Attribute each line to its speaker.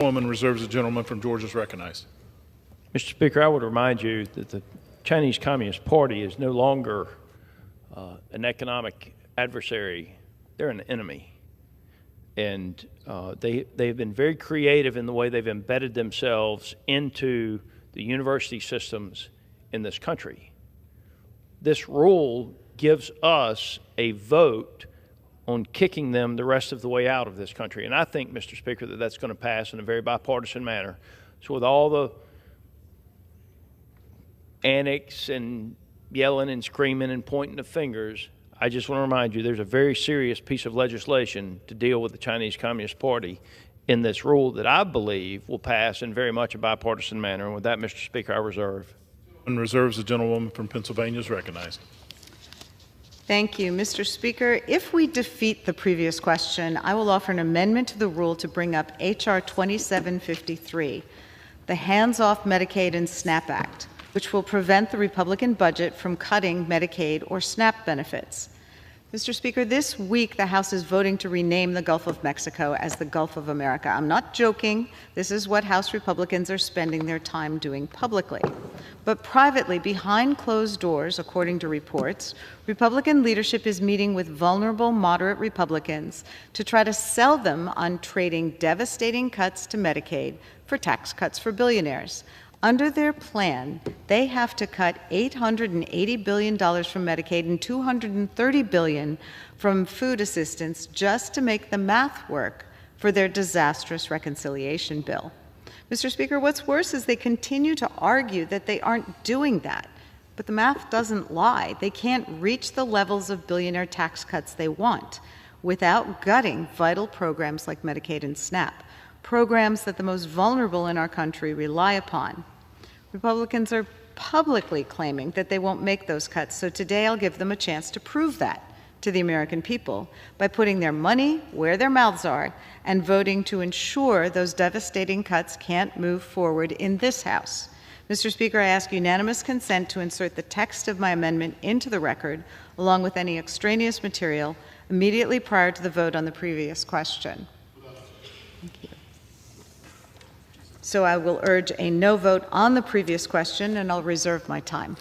Speaker 1: Woman reserves. The gentleman from Georgia is recognized.
Speaker 2: Mr. Speaker, I would remind you that the Chinese Communist Party is no longer an economic adversary. They're an enemy. And they've been very creative in the way they've embedded themselves into the university systems in this country. This rule gives us a vote on kicking them the rest of the way out of this country. And I think, Mr. Speaker, that that's going to pass in a very bipartisan manner. So with all the annex and yelling and screaming and pointing the fingers, I just want to remind you there's a very serious piece of legislation to deal with the Chinese Communist Party in this rule that I believe will pass in very much a bipartisan manner. And with that, Mr. Speaker, I reserve.
Speaker 1: And reserves. The gentlewoman from Pennsylvania is recognized.
Speaker 3: Thank you, Mr. Speaker. If we defeat the previous question, I will offer an amendment to the rule to bring up H.R. 2753, the Hands-Off Medicaid and SNAP Act, which will prevent the Republican budget from cutting Medicaid or SNAP benefits. Mr. Speaker, this week the House is voting to rename the Gulf of Mexico as the Gulf of America. I'm not joking. This is what House Republicans are spending their time doing publicly. But privately, behind closed doors, according to reports, Republican leadership is meeting with vulnerable moderate Republicans to try to sell them on trading devastating cuts to Medicaid for tax cuts for billionaires. Under their plan, they have to cut $880 billion from Medicaid and $230 billion from food assistance just to make the math work for their disastrous reconciliation bill. Mr. Speaker, what's worse is they continue to argue that they aren't doing that. But the math doesn't lie. They can't reach the levels of billionaire tax cuts they want without gutting vital programs like Medicaid and SNAP, programs that the most vulnerable in our country rely upon. Republicans are publicly claiming that they won't make those cuts, so today I'll give them a chance to prove that to the American people by putting their money where their mouths are and voting to ensure those devastating cuts can't move forward in this House. Mr. Speaker, I ask unanimous consent to insert the text of my amendment into the record, along with any extraneous material, immediately prior to the vote on the previous question. Thank you. So I will urge a no vote on the previous question, and I'll reserve my time.